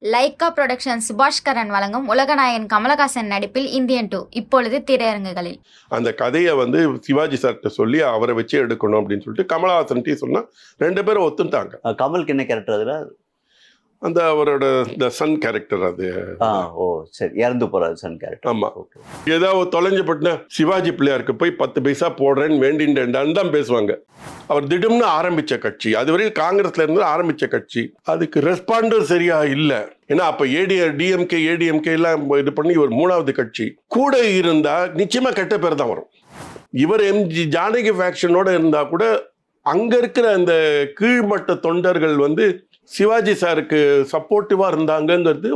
Lyca production Subaskaran வழங்கும் உலகநாயகன் கமலஹாசன் நடிப்பில் Indian 2 இப்பொழுது திரையரங்குகளில். அந்த கதையை சிவாஜி சார்கிட்ட சொல்லி அவரை வச்சு எடுக்கணும் அப்படின்னு சொல்லிட்டு கமலஹாசன் சொன்னா 2 பேரும் ஒத்துட்டாங்க. கமலுக்கு என்ன கேரக்டர் அதுல? அந்த அவரோட சன் கேரக்டர் அது. ஓ சரி, இறந்து போறாரு சன் கேரக்டர். ஆமா, ஏதாவது தொலைஞ்சு போட்டுனா சிவாஜி பிள்ளையாருக்கு போய் 10 பைசா போடுறேன்னு வேண்டின்னு தான் பேசுவாங்க. அவர் திடம்னு ஆரம்பிச்ச கட்சி, அதுவரையில் காங்கிரஸ்ல இருந்து ஆரம்பிச்ச கட்சி, அதுக்கு ரெஸ்பாண்டும் சரியா இல்லை. ஏன்னா அப்ப ஏடிஎம்கே எல்லாம் இது பண்ணி ஒரு 3வது கட்சி கூட இருந்தா நிச்சயமா கெட்ட பேர் தான் வரும். இவர் ஜானகி ஃபேக்ஷனோட இருந்தா கூட அங்க இருக்கிற அந்த கீழ்மட்ட தொண்டர்கள் சிவாஜி சாருக்கு சப்போர்ட்டிவா இருந்தாங்கிறது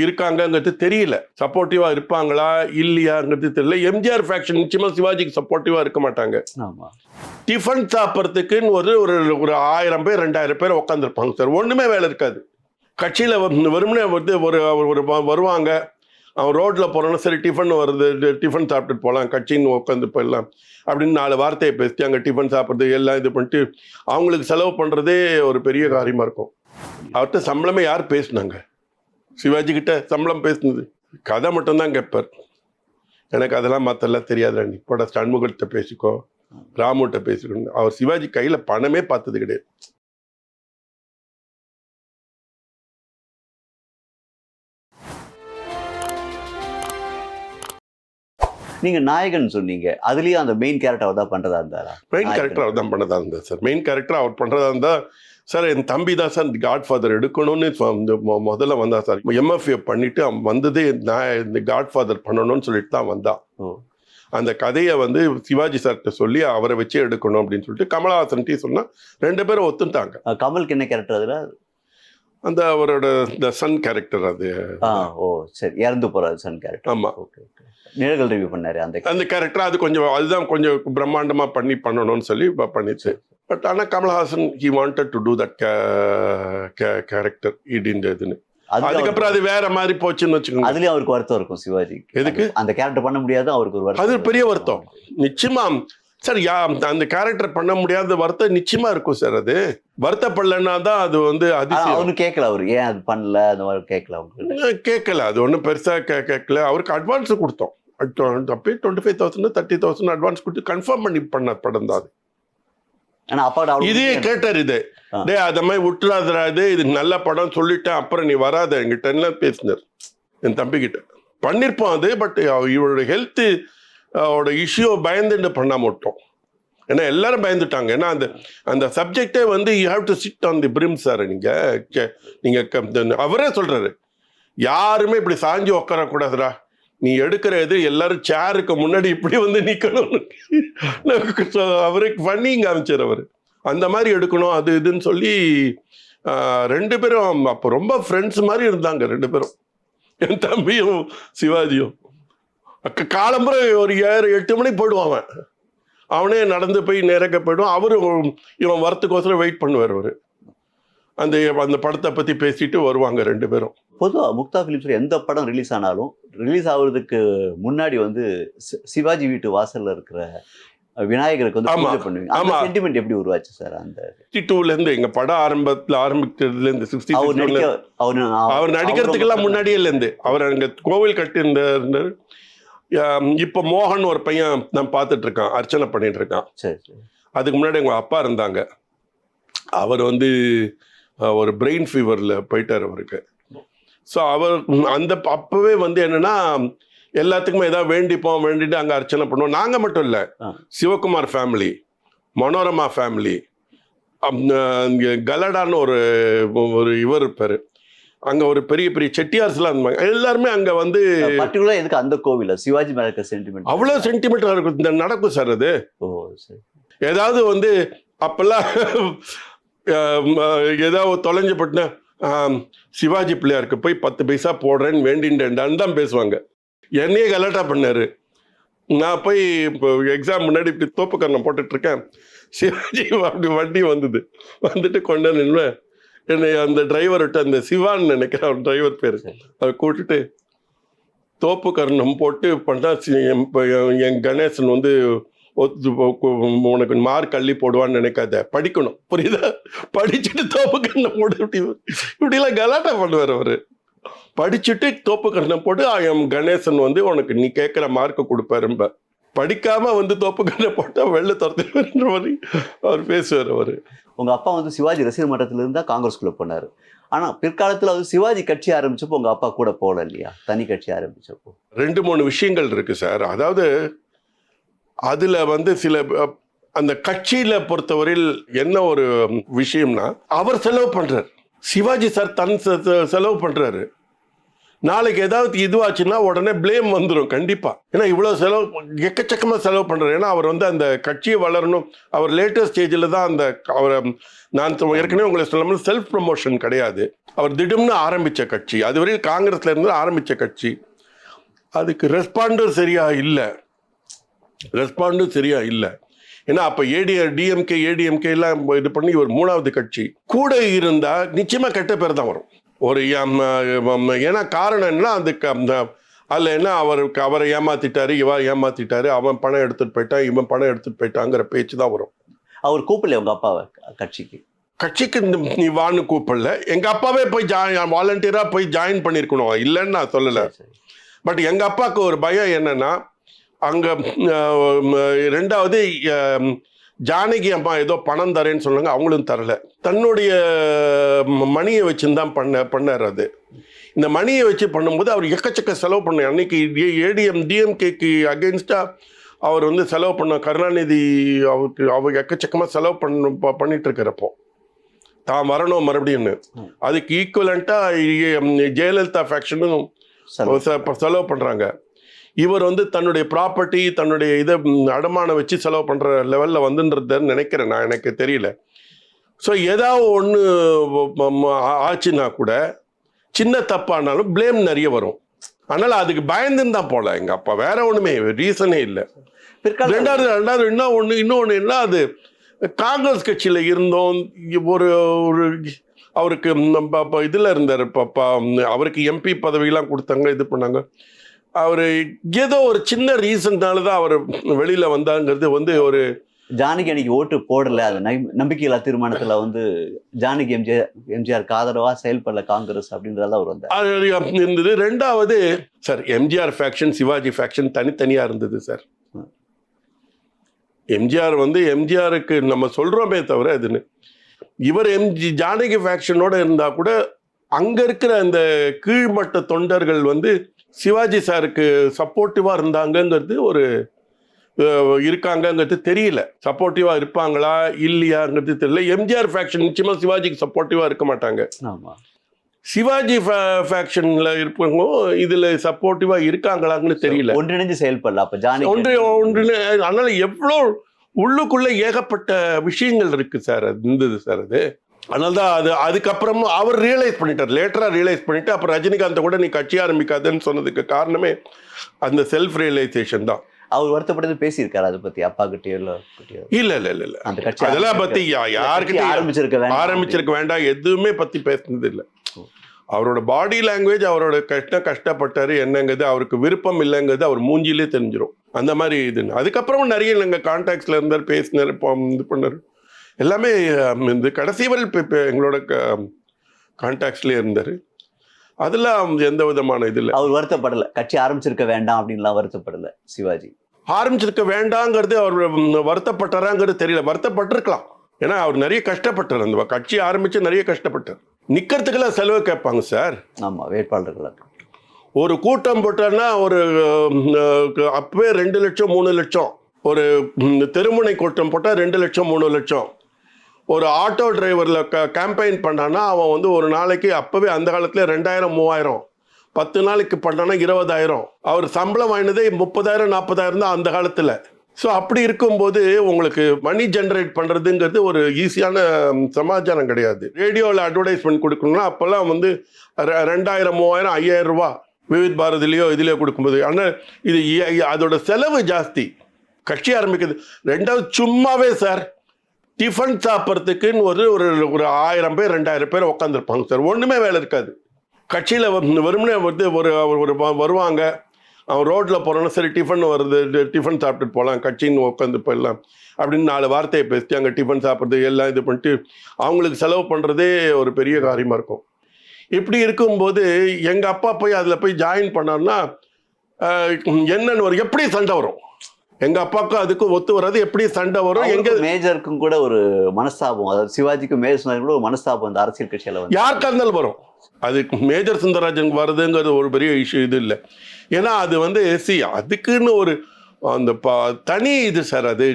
இருக்காங்கிறது தெரியல. சப்போர்ட்டிவா இருப்பாங்களா இல்லையாங்கிறது தெரியல. எம்ஜிஆர் ஃபேக்ஷன் நிச்சயமா சிவாஜிக்கு சப்போர்ட்டிவா இருக்க மாட்டாங்க. டிஃபன் சாப்பிட்றதுக்குன்னு ஒரு 1000 பேர் 2000 பேர் உட்காந்துருப்பாங்க சார். ஒண்ணுமே வேலை இருக்காது. கட்சியில வெறுமனே வருவாங்க. அவன் ரோட்ல போறோம்னா சரி டிஃபன் வருது, டிஃபன் சாப்பிட்டுட்டு போகலாம், கட்சின்னு உட்காந்து போயிடலாம் அப்படின்னு 4 வார்த்தையை பேசி அங்கே டிஃபன் சாப்பிட்றது எல்லாம் இது பண்ணிட்டு அவங்களுக்கு செலவு பண்ணுறதே ஒரு பெரிய காரியமாக இருக்கும். அவர்கிட்ட சம்பளமே யார் பேசினாங்க? சிவாஜி கிட்ட சம்பளம் பேசுனது கதை மட்டும்தான் கேட்பார். எனக்கு அதெல்லாம் மற்றெல்லாம் தெரியாது. இப்போட சண்முகத்தை பேசிக்கோ, ராமுகிட்ட பேசிக்கணும். அவர் சிவாஜி கையில் பணமே பார்த்தது கிடையாது. நீங்க நாயகன் சொன்னீங்க, அதுலயும் அந்த மெயின் கேரக்டர் அவர் தான் பண்றதா இருந்தாரா? மெயின் கேரக்டர் அவர் தான் பண்ணதா இருந்தார் சார். மெயின் கேரக்டர் அவர் பண்றதா இருந்தா சார். என் தம்பி தான் சார் காட்ஃபாதர் எடுக்கணும்னு முதல்ல வந்தா சார். எம்எஃப்ஏ பண்ணிட்டு அவன் வந்ததே நான் இந்த காட்ஃபாதர் பண்ணணும்னு சொல்லிட்டு தான் வந்தான். அந்த கதையை சிவாஜி சார்கிட்ட சொல்லி அவரை வச்சு எடுக்கணும் அப்படின்னு சொல்லிட்டு கமலஹாசன் சொன்னா 2 பேரும் ஒத்துட்டாங்க. கமலுக்கு என்ன கேரக்டர் அதுல? அந்த அவரோட சன் கேரக்டர் அது. ஓ சரி, இறந்து போறாரு சன் கேரக்டர். ஆமா, நிழல்கள் ரிவ்யூ பண்ணாரு அந்த கேரக்டர். அதுதான் கொஞ்சம் பிரம்மாண்டமா பண்ணணும்னு சொல்லி பண்ணிச்சு. பட் ஆனா Kamal Haasan he wanted to do that character இதுன்னு. அதுக்கப்புறம் அது வேற மாதிரி போச்சுன்னு வச்சுக்கோங்க. அதுலயும் அவருக்கு வருத்தம் இருக்கும் சிவாஜி. எதுக்கு அந்த கேரக்டர் பண்ண முடியாது? அவருக்கு ஒரு வருத்தம், அது பெரிய வருத்தம் நிச்சயமா சார். அந்த கேரக்டர் பண்ண முடியாத வருத்தம் நிச்சயமா இருக்கும் சார். அது வருத்தப்படலன்னா தான் அது அவனு கேட்கல. அவரு ஏன் அது பண்ணல அந்த மாதிரி கேட்கல. அது ஒன்றும் பெருசா கேட்கல. அவருக்கு அட்வான்ஸ் கொடுத்தோம். அப்பயே 25,000 30,000 அட்வான்ஸ் கொடுத்து கன்ஃபார்ம் பண்ண படம் தான் அது. இதே கேட்டார், இது டே அத மாதிரி விட்டுறாது, இது நல்ல படம் சொல்லிட்டேன், அப்புறம் நீ வராத எங்கிட்ட பேசினார் என் தம்பி கிட்ட. பண்ணிருப்போம் அது. பட் இவரோட ஹெல்த் அவரோட இஷ்யூ பயந்துட்டு பண்ண மாட்டோம். ஏன்னா எல்லாரும் பயந்துட்டாங்க. ஏன்னா அந்த சப்ஜெக்டே you have to sit on the brim sir. நீங்க அவரே சொல்றாரு, யாருமே இப்படி சாஞ்சி உட்காரக்கூடாதுரா, நீ எடுக்கிற இது எல்லாரும் சேருக்கு முன்னாடி இப்படி நிக்கணும். அவருக்கு பண்ணி காமிச்சார் அவரு. அந்த மாதிரி எடுக்கணும் அது இதுன்னு சொல்லி 2 பேரும் அப்போ ரொம்ப ஃப்ரெண்ட்ஸ் மாதிரி இருந்தாங்க 2 பேரும், என் தம்பியும் சிவாஜியும். காலம்புற ஒரு 7-8 மணிக்கு போயிடுவான். அவனே நடந்து போய் நேரக்க போயிடுவான். அவரும் இவன் வரத்துக்கோசரம் வெயிட் பண்ணுவார். அவரு அந்த படத்தை பத்தி பேசிட்டு வருவாங்க 2 பேரும். பொதுவாக முக்தா ஃபிலிம்ஸ்ல எந்த படம் ரிலீஸ் ஆனாலும் ரிலீஸ் ஆகுறதுக்கு முன்னாடி சிவாஜி வீட்டு வாசல்ல இருக்கிற விநாயகருக்கு பூஜை பண்ணுவீங்க. அந்த சென்டிமெண்ட் எப்படி உருவாச்சு சார்? அந்த 62ல இருந்து எங்க படம் ஆரம்பிக்கிறதுல இருந்து 60 அவர் நடிக்கிறதுக்கெல்லாம் முன்னாடியே இருந்து அவர் அங்க கோவில் கட்டி. இப்ப மோகன் ஒரு பையன் நான் பார்த்துட்டு இருக்கான், அர்ச்சனை பண்ணிட்டு இருக்கான். அதுக்கு முன்னாடி எங்க அப்பா இருந்தாங்க. அவர் ஒரு பிரெயின் ஃபீவர்ல போயிட்டார் அவருக்கு. ஸோ அவர் அப்பவே என்னன்னா எல்லாத்துக்குமே ஏதாவது வேண்டிட்டு அங்கே அர்ச்சனை பண்ணுவோம். நாங்கள் மட்டும் இல்லை, சிவகுமார் ஃபேமிலி, மனோரமா ஃபேமிலி, கலடான்னு ஒரு இவர் இருப்பார். அங்கே ஒரு பெரிய பெரிய செட்டியார்ஸ்லாம் இருந்தாங்க. எல்லாருமே அங்கே பர்டிகுலரா எதுக்கு அந்த கோவில் சிவாஜி மேல இருக்க சென்டிமெண்ட் அவ்வளோ சென்டிமெண்ட்டாக இருக்கும். இந்த நடக்கும் சார் அது. ஏதாவது அப்பெல்லாம் ஏதாவது தொலைஞ்சு போட்டுனா சிவாஜி பிள்ளையாருக்கு போய் 10 பைசா போடுறேன்னு வேண்டின்னு தான் பேசுவாங்க. என்னையே கலாட்டா பண்ணாரு. நான் போய் இப்போ எக்ஸாம் முன்னாடி இப்படி தோப்புக்கரணம் போட்டுட்டு இருக்கேன். சிவாஜி அப்படி வண்டி வந்துட்டு கொண்டு நின்றுவேன். என்னை அந்த டிரைவர்கிட்ட, அந்த சிவான்னு நினைக்கிறேன் அவன் டிரைவர் பேர், அதை கூட்டுட்டு தோப்புக்கரணம் போட்டு பண்ணா என் கணேசன் உனக்கு மார்க் அள்ளி போடுவான்னு நினைக்காத, படிக்கணும், புரியுதா? படிச்சுட்டு தோப்புக்கரணம் போட்டு இப்படிலாம் கலாட்டா பண்ணுவார் அவரு. படிச்சுட்டு தோப்பு கண்ணம் போட்டு எம் கணேசன் வந்து உனக்கு நீ கேட்குற மார்க்கை கொடுப்பாரும்ப. படிக்காம வந்து தோப்பு கண்ணம் போட்டால் வெளில துரத்துன்ற மாதிரி அவர் பேசுவார். அவர் உங்கள் அப்பா வந்து சிவாஜி ரசிகர் மன்றத்தில் இருந்தால் காங்கிரஸ்குள்ளே போனார். ஆனால் பிற்காலத்தில் வந்து சிவாஜி கட்சி ஆரம்பிச்சப்போ உங்கள் அப்பா கூட போகல இல்லையா, தனி கட்சி ஆரம்பிச்சப்போ? 2-3 விஷயங்கள் இருக்கு சார். அதாவது அதில் வந்து சில அந்த கட்சியில பொறுத்தவரையில் என்ன ஒரு விஷயம்னா, அவர் செலவு பண்றார். சிவாஜி சார் தன் செலவு பண்றாரு. நாளைக்கு ஏதாவது இதுவாச்சுன்னா உடனே பிளேம் வந்துடும் கண்டிப்பா. ஏன்னா இவ்வளவு செலவு எக்கச்சக்கமா செலவு பண்றாரு. ஏன்னா அவர் வந்து அந்த கட்சியை வளரணும். அவர் லேட்டஸ்ட் ஸ்டேஜில் தான் அந்த அவரை நான் ஏற்கனவே உங்களை சொல்லாமல் செல்ஃப் ப்ரமோஷன் கிடையாது. அவர் திடம்னு ஆரம்பிச்ச கட்சி, அதுவரையில் காங்கிரஸ்ல இருந்து ஆரம்பிச்ச கட்சி. அதுக்கு ரெஸ்பாண்டும் சரியா இல்லை. ஏன்னா அப்ப டிஎம்கே எல்லாம் இது பண்ணி ஒரு 3வது கட்சி கூட இருந்தா நிச்சயமா கெட்ட பேர் தான் வரும். ஒரு ஏன்னா காரணம் என்ன, அதுக்கு அந்த அதில் என்ன அவரை ஏமாத்திட்டாரு, ஏமாத்திட்டாரு, அவன் பணம் எடுத்துட்டு போயிட்டான், இவன் பணம் எடுத்துட்டு போயிட்டாங்கிற பேச்சு தான் வரும். அவர் கூப்பிடல உங்க அப்பாவை கட்சிக்கு நீ வான்னு கூப்பிடல. எங்க அப்பாவே போய் வாலண்டியரா போய் ஜாயின் பண்ணிருக்கணும், இல்லைன்னு நான் சொல்லலை. பட் எங்க அப்பாவுக்கு ஒரு பயம் என்னன்னா, அங்க 2வது ஜானகி அம்மா ஏதோ பணம் தரேன்னு சொன்னாங்க, அவங்களும் தரல. தன்னுடைய மணியை வச்சுதான் பண்ணார். அது இந்த மணியை வச்சு பண்ணும்போது அவர் எக்கச்சக்க செலவு பண்ண. அன்னைக்கு டிஎம்கேக்கு அகெயின்ஸ்டா அவர் வந்து செலவு பண்ண கருணாநிதி அவர் எக்கச்சக்கமாக செலவு பண்ணிட்டு இருக்கிறப்போ தான் வரணும் மறுபடியும். அதுக்கு ஈக்குவலண்டா ஜெயலலிதா ஃபேக்ஷனும் செலவு பண்றாங்க. இவர் வந்து தன்னுடைய ப்ராப்பர்ட்டி தன்னுடைய இதை அடமானம் வச்சு செலவு பண்ணுற லெவலில் வந்துன்றதுன்னு நினைக்கிறேன் நான், எனக்கு தெரியல. ஸோ ஏதாவது ஒன்று ஆச்சுன்னா கூட சின்ன தப்பானாலும் பிளேம் நிறைய வரும். அதனால் அதுக்கு பயந்துன்னு தான் போகல எங்கள் அப்பா, வேற ஒன்றுமே ரீசனே இல்லை. ரெண்டாவது இன்னொன்று என்ன, அது காங்கிரஸ் கட்சியில் இருந்தோம். ஒரு அவருக்கு இதில் இருந்தார், அவருக்கு எம்பி பதவியெல்லாம் கொடுத்தாங்க, இது பண்ணாங்க. அவர் ஏதோ ஒரு சின்ன ரீசன்னால தான் அவர் வெளியில வந்தாங்கிறது வந்து ஒரு ஜானகி அன்னைக்கு ஓட்டு போடல, அது நம்பிக்கையில்லா தீர்மானத்துல வந்து ஜானகி எம்ஜிஆருக்கு ஆதரவா செயல்படல காங்கிரஸ் அப்படின்றத அவர் வந்தார் இருந்தது. 2வது sir, MGR faction Sivaji faction தனித்தனியா இருந்தது சார். எம்ஜிஆர் வந்து எம்ஜிஆருக்கு நம்ம சொல்றோமே தவிர அதுன்னு இவர் ஜானகி ஃபேக்ஷனோட இருந்தா கூட அங்க இருக்கிற அந்த கீழ்மட்ட தொண்டர்கள் வந்து சிவாஜி சாருக்கு சப்போர்ட்டிவா இருந்தாங்கங்கிறது ஒரு இருக்காங்கங்கிறது தெரியல. சப்போர்ட்டிவா இருப்பாங்களா இல்லையாங்கிறது தெரியல. எம்ஜிஆர் ஃபேக்ஷன் நிச்சயமா சிவாஜிக்கு சப்போர்ட்டிவா இருக்க மாட்டாங்க. சிவாஜி ஃபேக்ஷன்ல இருப்பவங்க இதுல சப்போர்ட்டிவா இருக்காங்களான்னு தெரியல. ஒன்றிணைஞ்சு செயல்படல. அப்ப ஜானகி அதனால எவ்வளோ உள்ளுக்குள்ள ஏகப்பட்ட விஷயங்கள் இருக்கு சார், இருந்தது சார். அது அதனால தான் அதுக்கப்புறமும் அவர் லேட்டரா ரியலைஸ் பண்ணிட்டு அப்புறம் ரஜினிகாந்த் கூட நீ கட்சி ஆரம்பிக்காதுன்னு சொன்னதுக்கு காரணமே அந்த செல்ஃப் ரியலைசேஷன் தான். அவர் வருத்தப்பட்டது பேசியிருக்காரு அதை பத்தி அப்பா கிட்டே? இல்ல அந்த கட்சி அதெல்லாம் பத்தி யாருக்கிட்ட ஆரம்பிச்சிருக்க வேண்டாம், எதுவுமே பத்தி பேசுனது இல்லை. அவரோட பாடி லாங்குவேஜ், அவரோட கஷ்டப்பட்டாரு என்னங்கிறது, அவருக்கு விருப்பம் இல்லைங்கிறது அவர் மூஞ்சிலே தெரிஞ்சிடும். அந்த மாதிரி இதுன்னு அதுக்கப்புறம் நிறைய நாங்கள் கான்டாக்ட்ஸ்ல இருந்தார், பேசினார், இது பண்ணார். எல்லாமே இந்த கடைசி வரை எங்களோட கான்டாக்ட்ஸ்லேயே இருந்தார். அதெல்லாம் எந்த விதமான இது இல்லை. அவர் வருத்தப்படலை, கட்சி ஆரம்பிச்சிருக்க வேண்டாம் அப்படின்லாம் வருத்தப்படலை சிவாஜி. ஆரம்பிச்சிருக்க வேண்டாங்கிறது அவர் வருத்தப்பட்டாராங்கிறது தெரியல. வருத்தப்பட்டிருக்கலாம், ஏன்னா அவர் நிறைய கஷ்டப்பட்டார். அந்த கட்சி ஆரம்பிச்சு நிறைய கஷ்டப்பட்டார். நிற்கிறதுக்கெல்லாம் செலவு கேட்பாங்க சார். ஆமாம், வேட்பாளர்கள் ஒரு கூட்டம் போட்டான்னா ஒரு அப்பவே 2 லட்சம் 3 லட்சம், ஒரு தெருமுனை கூட்டம் போட்டால் 2 லட்சம் 3 லட்சம். ஒரு ஆட்டோ டிரைவரில் கேம்பெயின் பண்ணான்னா அவன் வந்து ஒரு நாளைக்கு அப்போவே அந்த காலத்தில் 2000 3000, 10 நாளைக்கு பண்ணான்னா 20000. அவர் சம்பளம் வாங்கினதே 30,000 40,000 தான் அந்த காலத்தில். ஸோ அப்படி இருக்கும்போது உங்களுக்கு மணி ஜென்ரேட் பண்ணுறதுங்கிறது ஒரு ஈஸியான சமாச்சாரம் கிடையாது. ரேடியோவில் அட்வர்டைஸ்மெண்ட் கொடுக்கணும்னா அப்போல்லாம் வந்து 2000 3000 5000 ரூபா விவித் பாரதிலையோ இதுலையோ கொடுக்கும்போது. ஆனால் இது அதோட செலவு ஜாஸ்தி. கட்சி ஆரம்பிக்கிறது 2வது சும்மாவே சார் டிஃபன் சாப்பிட்றதுக்குன்னு ஒரு 1000 பேர் 2000 பேர் உட்காந்துருப்பாங்க சார். ஒன்றுமே வேலை இருக்காது. கட்சியில் வெறுமனே வந்து ஒரு வருவாங்க, அவன் ரோட்டில் போகிறான்னா சரி டிஃபன் வருது, டிஃபன் சாப்பிட்டுட்டு போகலாம், கட்சின்னு உட்காந்து போயிடலாம் அப்படின்னு 4 வார்த்தையை பேசிட்டு அங்கே டிஃபன் சாப்பிட்றது எல்லாம் இது பண்ணிட்டு அவங்களுக்கு செலவு பண்ணுறதே ஒரு பெரிய காரியமாக இருக்கும். இப்படி இருக்கும்போது எங்க அப்பா போய் அதுல போய் ஜாயின் பண்ணார்னா என்னன்னு ஒரு எப்படி சண்டை வரும், எங்க அப்பாவுக்கும் அதுக்கும் ஒத்து வராது, எப்படி சண்டை வரும். எங்க மேஜருக்கும் கூட ஒரு மனஸ்தாபம், அதாவது சிவாஜிக்கும் மேஜர் சுந்தராஜன் கூட ஒரு மனஸ்தாபம் அந்த அரசியல் கட்சியில வந்து யாருக்கா இருந்தாலும் வரும். அது மேஜர் சுந்தரராஜனுக்கு வருதுங்கிறது ஒரு பெரிய இஷ்யூ இது இல்லை. ஏன்னா அது வந்து அதுக்குன்னு ஒரு அந்த தனி இது சார். அது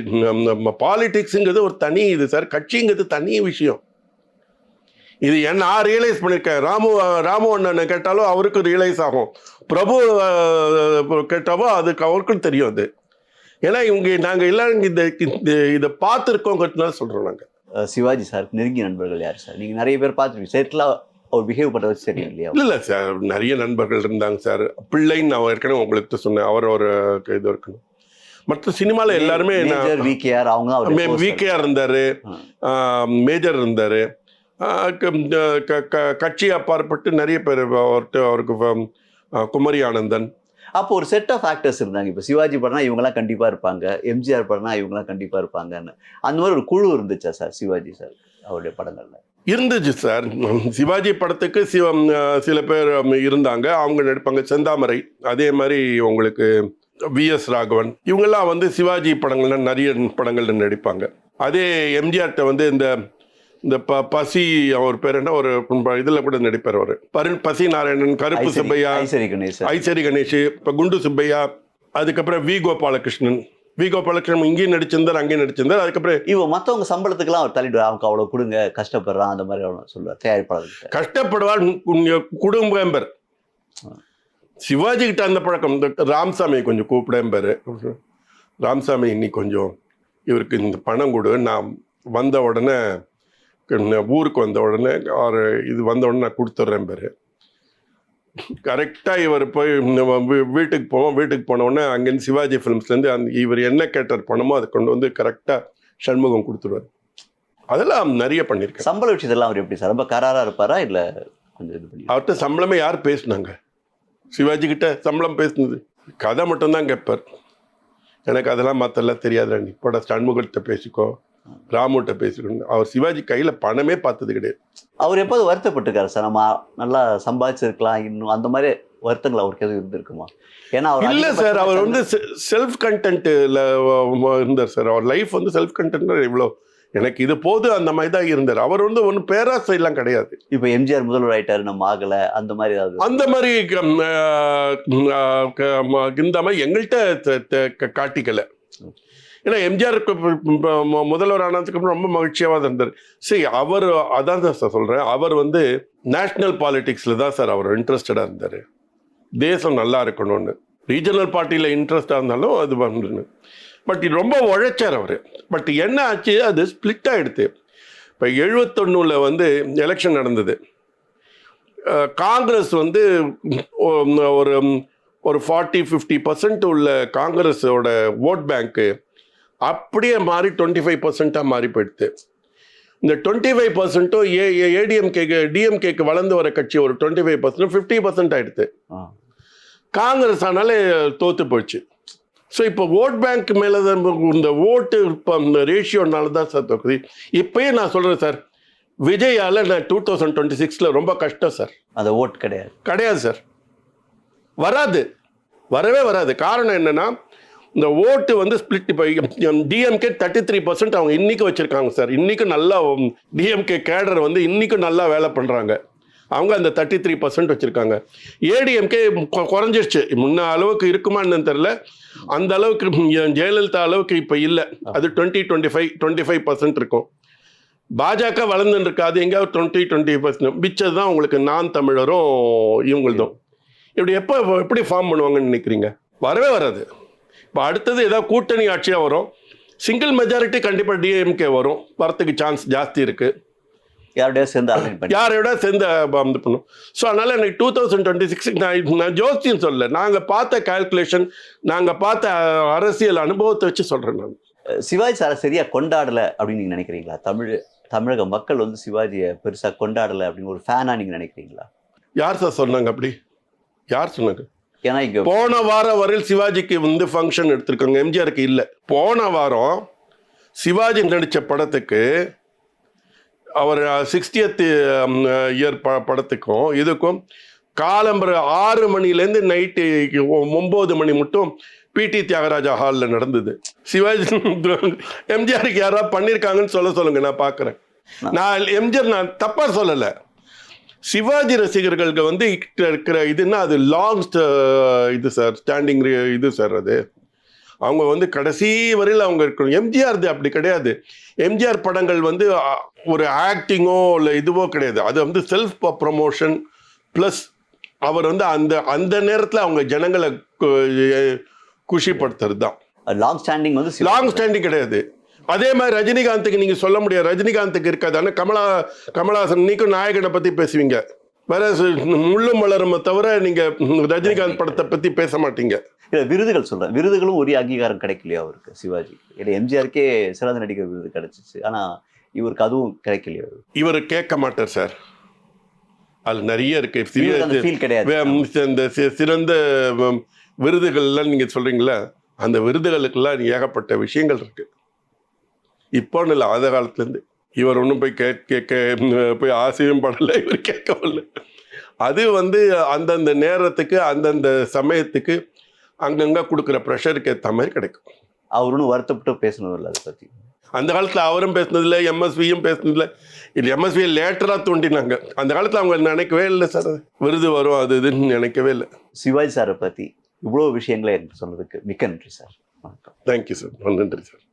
பாலிடிக்ஸுங்கிறது ஒரு தனி இது சார். கட்சிங்கிறது தனி விஷயம். இது நான் ரியலைஸ் பண்ணியிருக்கேன். ராமு அண்ணனை கேட்டாலும் அவருக்கு ரியலைஸ் ஆகும், பிரபு கேட்டாவோ அதுக்கு அவருக்கும் தெரியும் அது. ஏன்னா நாங்கள் எல்லாரும் இதை பார்த்துருக்கோங்கிறதுனால சொல்கிறோம். நாங்கள் சிவாஜி சார் நெருங்கிய நண்பர்கள் யார் சார்? நீங்கள் நிறைய பேர் பார்த்துருக்கீங்க, செட்டிலாக அவர் பிஹேவ் பண்ணுறது தெரியும் இல்லையா? இல்லை சார், நிறைய நண்பர்கள் இருந்தாங்க சார். பிள்ளைன்னு நான் ஏற்கனவே உங்களுக்கு சொன்னேன், அவர் ஒரு இது இருக்கணும். மற்ற சினிமாவில் எல்லாருமே விகேஆர் அவங்க தான், விகேஆர் இருந்தார், மேஜர் இருந்தார், கட்சி அப்பாற்பட்டு நிறைய பேர் அவருக்கு குமரி ஆனந்தன். அப்போ ஒரு செட் ஆஃப் ஆக்டர்ஸ் இருந்தாங்க. இப்போ சிவாஜி படம்னா இவங்கெல்லாம் கண்டிப்பாக இருப்பாங்க, எம்ஜிஆர் படம்னா இவங்கெல்லாம் கண்டிப்பாக இருப்பாங்கன்னு அந்த மாதிரி ஒரு குழு இருந்துச்சா சார் சிவாஜி சார் அவருடைய படங்கள்ல? இருந்துச்சு சார். சிவாஜி படத்துக்கு சில பேர் இருந்தாங்க, அவங்க நடிப்பாங்க. செந்தாமரை, அதே மாதிரி உங்களுக்கு விஎஸ் ராகவன், இவங்கெல்லாம் வந்து சிவாஜி படங்கள்ல நிறைய படங்கள்ல நடிப்பாங்க. அதே எம்ஜிஆர்ட்ட வந்து இந்த பசி அவர் பேர் என்ன, ஒரு இதில் கூட நடிப்பார் அவர், பசி நாராயணன், கருப்பு சுப்பையா, ஐசரி கணேஷ், இப்போ குண்டு சுப்பையா, அதுக்கப்புறம் வி கோபாலகிருஷ்ணன் இங்கேயும் நடிச்சிருந்தார், அங்கேயும் நடிச்சிருந்தார். அதுக்கப்புறம் இவன் மற்றவங்க சம்பளத்துக்குலாம் அவர் தள்ளிட்டு அவனுக்கு அவ்வளோ கொடுங்க, கஷ்டப்படுறான் அந்த மாதிரி அவ்வளோ சொல்லுவார் தயாரிப்பாளர். கஷ்டப்படுவார் குடும்பம்பர். சிவாஜி கிட்ட அந்த பழக்கம். இந்த ராமசாமி கொஞ்சம் கூப்பிடம்பர், ராமசாமி இன்னைக்கு கொஞ்சம் இவருக்கு இந்த பணம் கொடு, நான் வந்த உடனே ஊருக்கு வந்த உடனே அவர் இது வந்த உடனே நான் கொடுத்துட்றேன் பேர். கரெக்டாக இவர் போய் வீட்டுக்கு போவோம். வீட்டுக்கு போன உடனே அங்கேருந்து சிவாஜி ஃபிலிம்ஸ்லேருந்து இவர் என்ன கேட்டர் பணமோ அதை கொண்டு வந்து கரெக்டாக சண்முகம் கொடுத்துருவார். அதெல்லாம் நிறைய பண்ணியிருக்கேன். சம்பள விஷயத்தெல்லாம் அவர் எப்படி சார், ரொம்ப கராராக இருப்பாரா இல்லை கொஞ்சம் இது பண்ணி? அவர்கிட்ட சம்பளமே யார் பேசுனாங்க? சிவாஜி கிட்ட சம்பளம் பேசுனது கதை மட்டும்தான் கேட்பார். எனக்கு அதெல்லாம் மற்றெல்லாம் தெரியாது, நீ இப்போட சண்முகத்தை பேசிக்கோ, ராமுட்ட பேசிக்கணும். அவர் சிவாஜி கையில் பணமே பார்த்தது கிடையாது. அவர் எப்போது வருத்தப்பட்டிருக்காரு சார், நம்ம நல்லா சம்பாதிச்சிருக்கலாம் இன்னும், அந்த மாதிரி வருத்தங்கள் அவருக்கு எதுவும் இருந்திருக்குமா? ஏன்னா அவர் இல்லை சார், அவர் வந்து செல்ஃப் கண்டென்ட்டில் இருந்தார் சார். அவர் லைஃப் வந்து செல்ஃப் கண்டென்ட், இவ்வளோ எனக்கு இது போது அந்த மாதிரி தான் இருந்தார். அவர் வந்து ஒன்றும் பேராசையெல்லாம் கிடையாது. இப்போ எம்ஜிஆர் முதல்வர் ஆயிட்டாரு, நம்ம ஆகலை அந்த மாதிரி ஏதாவது? அந்த மாதிரி இந்த மாதிரி எங்கள்கிட்ட காட்டிக்கலை. ஏன்னா எம்ஜிஆருக்கு முதல்வர் ஆனதுக்கு அப்புறம் ரொம்ப மகிழ்ச்சியாக இருந்தார். சரி, அவர் அதான் தான் சார் சொல்கிறேன், அவர் வந்து நேஷ்னல் பாலிடிக்ஸில் தான் சார் அவர் இன்ட்ரெஸ்டடாக இருந்தார். தேசம் நல்லா இருக்கணும்னு. ரீஜனல் பார்ட்டியில் இன்ட்ரெஸ்டாக இருந்தாலும் அது வந்து, பட் ரொம்ப உழைச்சார் அவர். பட் என்ன ஆச்சு, அது ஸ்பிளிட் ஆகிடுது. இப்போ 71 வந்து எலெக்ஷன் நடந்தது. காங்கிரஸ் வந்து ஒரு 40-50% உள்ள காங்கிரஸோட ஓட் பேங்க்கு அப்படியே மாறி 25% மாறி போயிடுது. இந்த 25% டிஎம்கேக்கு வளர்ந்து வர கட்சி ஒரு 25% 50% ஆயிடுது. காங்கிரஸ் ஆனாலே தோத்து போச்சு. ஸோ இப்போ ஓட் பேங்க் மேலே தான் இந்த ஓட்டு இப்போ இந்த ரேஷியோனால தான் சார் தோக்குது. இப்போயே நான் சொல்கிறேன் சார், விஜயால் நான் 2026 ரொம்ப கஷ்டம் சார். அந்த ஓட் கிடையாது சார், வரவே வராது. காரணம் என்னென்னா, இந்த ஓட்டு வந்து ஸ்பிளிட். இப்போ டிஎம்கே 33% அவங்க இன்றைக்கி வச்சுருக்காங்க சார். இன்றைக்கும் நல்லா டிஎம்கே கேடர் வந்து இன்றைக்கும் நல்லா வேலை பண்ணுறாங்க. அவங்க அந்த 33% வச்சுருக்காங்க. ஏடிஎம்கே குறைஞ்சிருச்சு. முன்ன அளவுக்கு இருக்குமான்னு தெரியல, அந்த அளவுக்கு ஜெயலலிதா அளவுக்கு இப்போ இல்லை. அது 20-25% இருக்கும். பாஜக வளர்ந்துன்னு இருக்காது, எங்கேயாவது 20-25%. மிச்சது தான் உங்களுக்கு நான் தமிழரும் இவங்களும். இப்படி எப்படி ஃபார்ம் பண்ணுவாங்கன்னு நினைக்கிறீங்க? வரவே வராது. இப்போ அடுத்தது ஏதாவது கூட்டணி ஆட்சியாக வரும். சிங்கிள் மெஜாரிட்டி கண்டிப்பாக டிஎம்கே வரும், வரத்துக்கு சான்ஸ் ஜாஸ்தி இருக்குது. யாரோட சேர்ந்து பண்ணும். ஸோ அதனால் எனக்கு 2026 நான் ஜோசியம் சொல்லலை, நாங்கள் பார்த்த கால்குலேஷன், நாங்கள் பார்த்த அரசியல் அனுபவத்தை வச்சு சொல்கிறேன். நான் சிவாஜி சாரை சரியாக கொண்டாடலை அப்படின்னு நீங்கள் நினைக்கிறீங்களா? தமிழக மக்கள் வந்து சிவாஜியை பெருசாக கொண்டாடலை அப்படின்னு ஒரு ஃபேனாக நீங்கள் நினைக்கிறீங்களா? யார் சார் சொன்னாங்க அப்படி? யார் சொன்னாங்க? ஏன்னா இங்கே போன வாரம் வரையில் சிவாஜிக்கு வந்து ஃபங்க்ஷன் எடுத்திருக்காங்க, எம்ஜிஆருக்கு இல்லை. போன வாரம் சிவாஜி நடித்த படத்துக்கு அவர் 60th இயர் படத்துக்கும் இதுக்கும் காலம்பரம் 6 மணிலேருந்து நைட்டு 9 மணி மட்டும் பிடி தியாகராஜா ஹாலில் நடந்தது. சிவாஜி எம்ஜிஆருக்கு யாராவது பண்ணியிருக்காங்கன்னு சொல்லுங்க, நான் பார்க்குறேன். நான் எம்ஜிஆர் நான் தப்பாக சொல்லலை. சிவாஜி ரசிகர்களுக்கு வந்து இருக்கிற இதுன்னா அது லாங் இது சார், ஸ்டாண்டிங் இது சார். அது அவங்க வந்து கடைசி வரையில் அவங்க இருக்கணும். எம்ஜிஆர் அப்படி கிடையாது. எம்ஜிஆர் படங்கள் வந்து ஒரு ஆக்டிங்கோ இல்லை இதுவோ கிடையாது. அது வந்து செல்ஃப் ப்ரமோஷன் ப்ளஸ் அவர் வந்து அந்த அந்த நேரத்தில் அவங்க ஜனங்களை குஷிப்படுத்துறது தான். லாங் ஸ்டாண்டிங் வந்து லாங் ஸ்டாண்டிங் கிடையாது. அதே மாதிரி ரஜினிகாந்துக்கு நீங்கள் சொல்ல முடியாது, ரஜினிகாந்துக்கு இருக்காது. ஆனால் கமலஹாசன் நீக்கும் நாயகனை பற்றி பேசுவீங்க, வேற முள்ளும் மலருமே தவிர நீங்கள் ரஜினிகாந்த் படத்தை பற்றி பேச மாட்டீங்க. இல்லை, விருதுகள் சொல்கிறேன், விருதுகளும் உரிய அங்கீகாரம் கிடைக்கலையா அவருக்கு? சிவாஜி இல்லை, எம்ஜிஆருக்கே சிறந்த நடிகர் விருது கிடைச்சிச்சு, ஆனால் இவருக்கு அதுவும் கிடைக்கலையா? இவர் கேட்க மாட்டார் சார். அது நிறைய இருக்கு. இந்த சிறந்த விருதுகள்லாம் நீங்கள் சொல்கிறீங்களா, அந்த விருதுகளுக்கெல்லாம் ஏகப்பட்ட விஷயங்கள் இருக்கு. இப்போன்னு இல்லை, அந்த காலத்துலேருந்து. இவர் ஒன்றும் போய் போய் ஆசையும் படலை, இவர் கேட்கவில்லை. அது வந்து அந்தந்த நேரத்துக்கு அந்தந்த சமயத்துக்கு அங்கங்கே கொடுக்குற ப்ரெஷருக்கு ஏற்ற மாதிரி கிடைக்கும். அவர் ஒன்றும் வருத்தப்பட்டு பேசணும் அதை பற்றி. அந்த காலத்தில் அவரும் பேசினதில்லை, எம்எஸ்வியும் பேசினதில்லை. இல்லை, எம்எஸ்வியை லேட்டராக தோண்டினாங்க. அந்த காலத்தில் அவங்க நினைக்கவே இல்லை சார், விருது வரும் அது இதுன்னு நினைக்கவே இல்லை. சிவாஜி சாரை பற்றி இவ்வளோ விஷயங்களை எனக்கு சொன்னதுக்கு மிக்க நன்றி சார். வணக்கம். Thank you sir. நன்றி சார்.